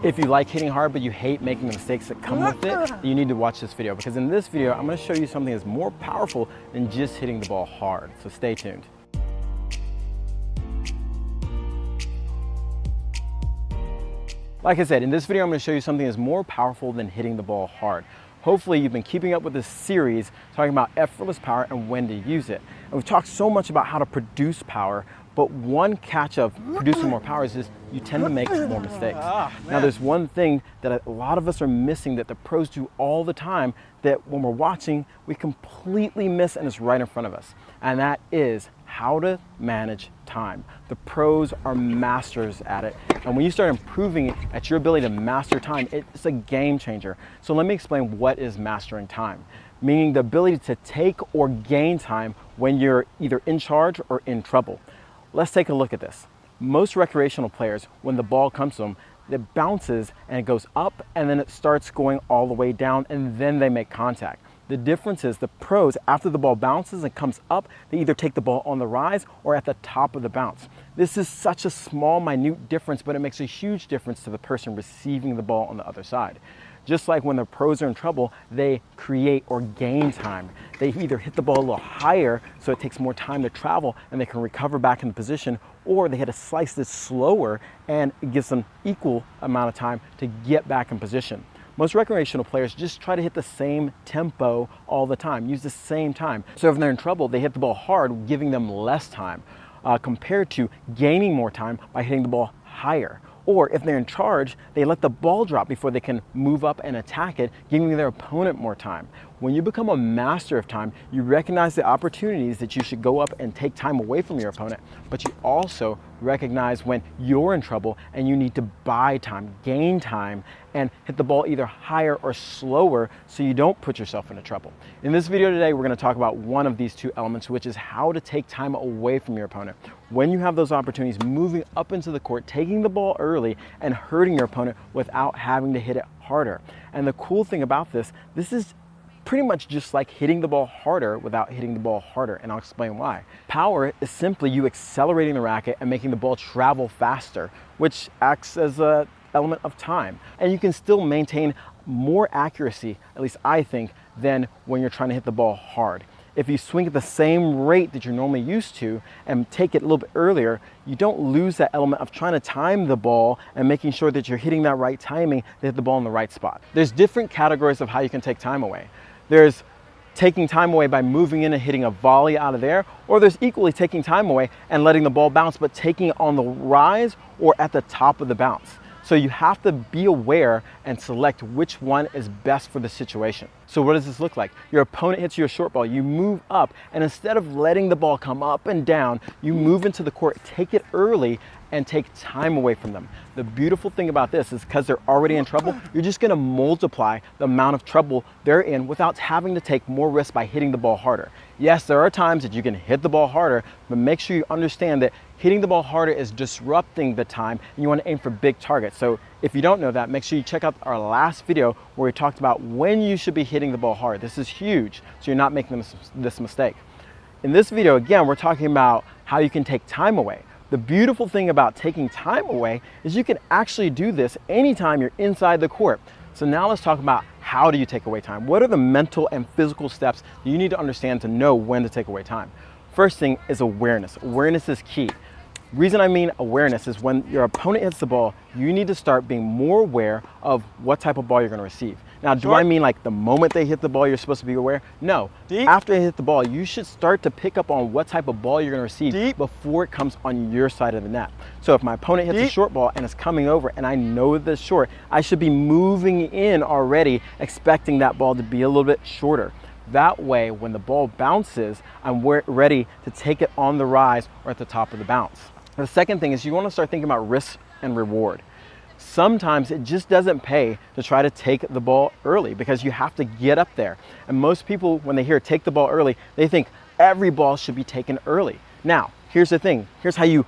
If you like hitting hard but you hate making the mistakes that come with it, you need to watch this video, because in this video I'm going to show you something that's more powerful than just hitting the ball hard. So stay tuned. Like I said, in this video I'm going to show you something that's more powerful than hitting the ball hard. Hopefully you've been keeping up with this series talking about effortless power and when to use it. And we've talked so much about how to produce power, but one catch of producing more power is just you tend to make more mistakes. Now there's one thing that a lot of us are missing that the pros do all the time that when we're watching, we completely miss, and it's right in front of us. And that is how to manage time. The pros are masters at it. And when you start improving at your ability to master time, it's a game changer. So let me explain what is mastering time. Meaning the ability to take or gain time when you're either in charge or in trouble. Let's take a look at this. Most recreational players, when the ball comes to them, it bounces and it goes up and then it starts going all the way down and then they make contact. The difference is the pros, after the ball bounces and comes up, they either take the ball on the rise or at the top of the bounce. This is such a small, minute difference, but it makes a huge difference to the person receiving the ball on the other side. Just like when the pros are in trouble, they create or gain time. They either hit the ball a little higher so it takes more time to travel and they can recover back in the position, or they hit a slice that's slower and it gives them equal amount of time to get back in position. Most recreational players just try to hit the same tempo all the time, use the same time. So if they're in trouble, they hit the ball hard, giving them less time compared to gaining more time by hitting the ball higher. Or if they're in charge, they let the ball drop before they can move up and attack it, giving their opponent more time. When you become a master of time, you recognize the opportunities that you should go up and take time away from your opponent, but you also recognize when you're in trouble and you need to buy time, gain time, and hit the ball either higher or slower so you don't put yourself into trouble. In this video today, we're going to talk about one of these two elements, which is how to take time away from your opponent. When you have those opportunities, moving up into the court, taking the ball early and hurting your opponent without having to hit it harder. And the cool thing about this is pretty much just like hitting the ball harder without hitting the ball harder, and I'll explain why. Power is simply you accelerating the racket and making the ball travel faster, which acts as an element of time. And you can still maintain more accuracy, at least I think, than when you're trying to hit the ball hard. If you swing at the same rate that you're normally used to and take it a little bit earlier, you don't lose that element of trying to time the ball and making sure that you're hitting that right timing to hit the ball in the right spot. There's different categories of how you can take time away. There's taking time away by moving in and hitting a volley out of there, or there's equally taking time away and letting the ball bounce, but taking it on the rise or at the top of the bounce. So you have to be aware and select which one is best for the situation. So what does this look like? Your opponent hits you a short ball, you move up, and instead of letting the ball come up and down, you move into the court, take it early, and take time away from them. The beautiful thing about this is because they're already in trouble, you're just gonna multiply the amount of trouble they're in without having to take more risk by hitting the ball harder. Yes, there are times that you can hit the ball harder, but make sure you understand that hitting the ball harder is disrupting the time, and you want to aim for big targets. So if you don't know that, make sure you check out our last video where we talked about when you should be hitting the ball hard. This is huge, so you're not making this mistake. In this video, again, we're talking about how you can take time away. The beautiful thing about taking time away is you can actually do this anytime you're inside the court. So now let's talk about how do you take away time? What are the mental and physical steps that you need to understand to know when to take away time? First thing is awareness. Awareness is key. Reason I mean awareness is when your opponent hits the ball, you need to start being more aware of what type of ball you're going to receive. Now, do I mean like the moment they hit the ball, you're supposed to be aware? No. After they hit the ball, you should start to pick up on what type of ball you're going to receive before it comes on your side of the net. So if my opponent hits a short ball and it's coming over and I know that it's short, I should be moving in already expecting that ball to be a little bit shorter. That way, when the ball bounces, I'm ready to take it on the rise or at the top of the bounce. The second thing is you want to start thinking about risk and reward. Sometimes it just doesn't pay to try to take the ball early because you have to get up there. And most people, when they hear take the ball early, they think every ball should be taken early. Now, here's the thing. Here's how you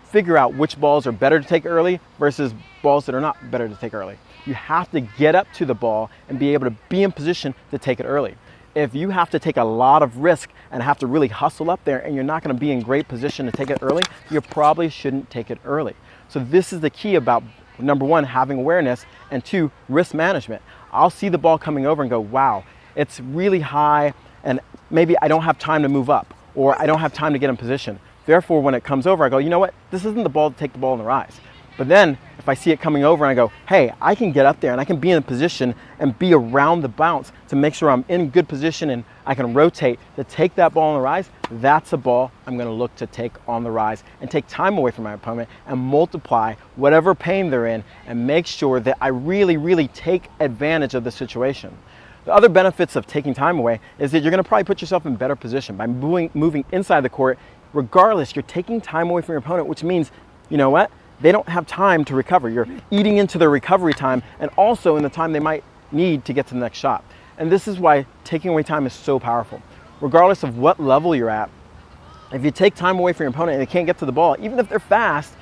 figure out which balls are better to take early versus balls that are not better to take early. You have to get up to the ball and be able to be in position to take it early. If you have to take a lot of risk and have to really hustle up there and you're not going to be in great position to take it early, you probably shouldn't take it early. So this is the key about Number one, having awareness, and two, risk management. I'll see the ball coming over and go, wow, it's really high, and maybe I don't have time to move up, or I don't have time to get in position. Therefore, when it comes over, I go, you know what? This isn't the ball to take the ball in the rise. But then if I see it coming over and I go, hey, I can get up there and I can be in a position and be around the bounce to make sure I'm in good position and I can rotate to take that ball on the rise, that's a ball I'm going to look to take on the rise and take time away from my opponent and multiply whatever pain they're in and make sure that I really, really take advantage of the situation. The other benefits of taking time away is that you're going to probably put yourself in better position by moving inside the court. Regardless, you're taking time away from your opponent, which means, you know what? They don't have time to recover. You're eating into their recovery time and also in the time they might need to get to the next shot. And this is why taking away time is so powerful. Regardless of what level you're at, if you take time away from your opponent and they can't get to the ball, even if they're fast,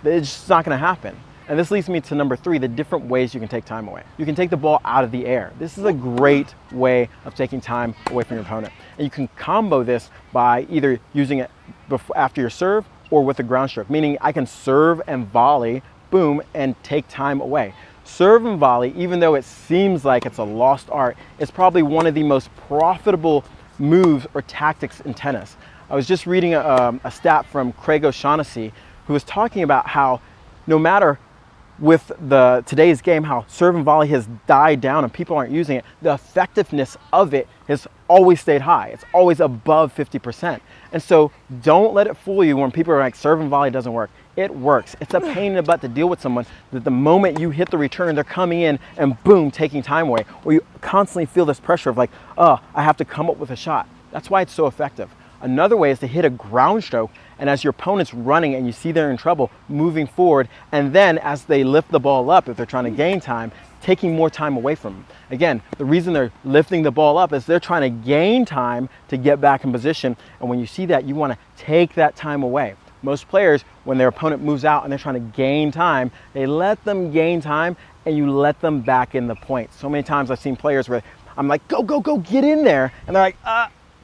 it's just not going to happen. And this leads me to number three, the different ways you can take time away. You can take the ball out of the air. This is a great way of taking time away from your opponent. And you can combo this by either using it after your serve or with a ground stroke, meaning I can serve and volley, boom, and take time away. Serve and volley, even though it seems like it's a lost art, is probably one of the most profitable moves or tactics in tennis. I was just reading a stat from Craig O'Shaughnessy, who was talking about how no matter with today's game, how serve and volley has died down and people aren't using it, the effectiveness of it has always stayed high. It's always above 50%. And so don't let it fool you when people are like, serve and volley doesn't work. It works. It's a pain in the butt to deal with someone that the moment you hit the return, they're coming in and boom, taking time away. Or you constantly feel this pressure of like, oh, I have to come up with a shot. That's why it's so effective. Another way is to hit a ground stroke, and as your opponent's running and you see they're in trouble, moving forward, and then as they lift the ball up, if they're trying to gain time, taking more time away from them. Again, the reason they're lifting the ball up is they're trying to gain time to get back in position, and when you see that, you want to take that time away. Most players, when their opponent moves out and they're trying to gain time, they let them gain time and you let them back in the point. So many times I've seen players where I'm like, go, go, go, get in there, and they're like,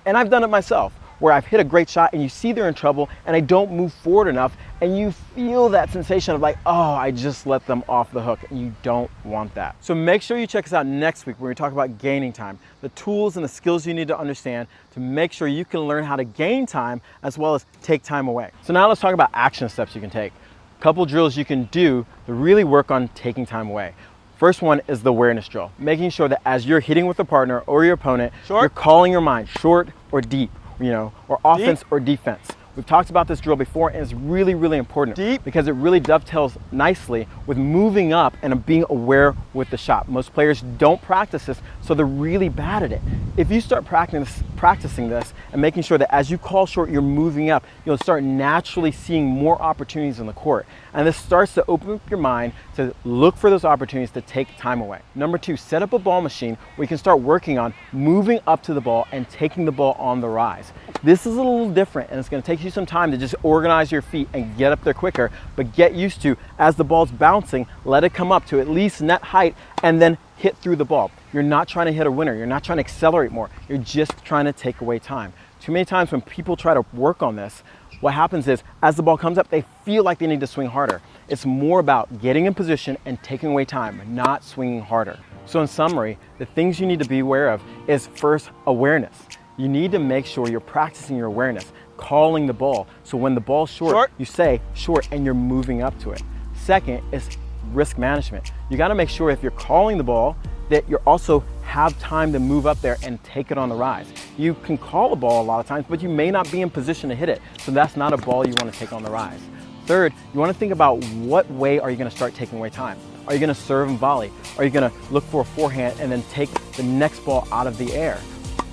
and I've done it myself, where I've hit a great shot and you see they're in trouble and I don't move forward enough and you feel that sensation of like, oh, I just let them off the hook, and you don't want that. So make sure you check us out next week when we talk about gaining time, the tools and the skills you need to understand to make sure you can learn how to gain time as well as take time away. So now let's talk about action steps you can take. A couple drills you can do to really work on taking time away. First one is the awareness drill, making sure that as you're hitting with a partner or your opponent, you're calling your mind short or deep, or offense or defense. We've talked about this drill before, and it's really, really important because it really dovetails nicely with moving up and being aware with the shot. Most players don't practice this, so they're really bad at it. If you start practicing this and making sure that as you call short, you're moving up, you'll start naturally seeing more opportunities on the court. And this starts to open up your mind to look for those opportunities to take time away. Number two, set up a ball machine where you can start working on moving up to the ball and taking the ball on the rise. This is a little different, and it's going to take you some time to just organize your feet and get up there quicker, but get used to, as the ball's bouncing, let it come up to at least net height and then hit through the ball. You're not trying to hit a winner. You're not trying to accelerate more. You're just trying to take away time. Too many times when people try to work on this, what happens is as the ball comes up, they feel like they need to swing harder. It's more about getting in position and taking away time, not swinging harder. So in summary, the things you need to be aware of is first, awareness. You need to make sure you're practicing your awareness, calling the ball. So when the ball's short, you say short and you're moving up to it. Second is risk management. You got to make sure if you're calling the ball that you also have time to move up there and take it on the rise. You can call a ball a lot of times, but you may not be in position to hit it. So that's not a ball you want to take on the rise. Third, you want to think about what way are you going to start taking away time. Are you going to serve and volley? Are you going to look for a forehand and then take the next ball out of the air?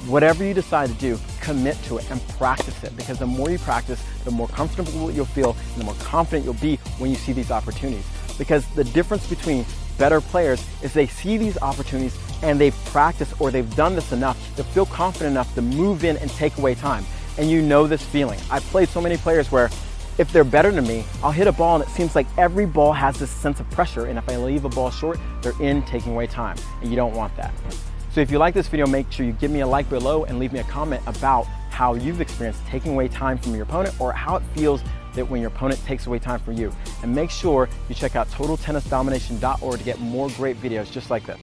Whatever you decide to do, commit to it and practice it, because the more you practice, the more comfortable you'll feel and the more confident you'll be when you see these opportunities. Because the difference between better players is they see these opportunities and they've practiced or they've done this enough to feel confident enough to move in and take away time. And you know this feeling. I've played so many players where if they're better than me, I'll hit a ball and it seems like every ball has this sense of pressure, and if I leave a ball short, they're in taking away time, and you don't want that. So if you like this video, make sure you give me a like below and leave me a comment about how you've experienced taking away time from your opponent or how it feels it when your opponent takes away time from you. And make sure you check out TotalTennisDomination.org to get more great videos just like this.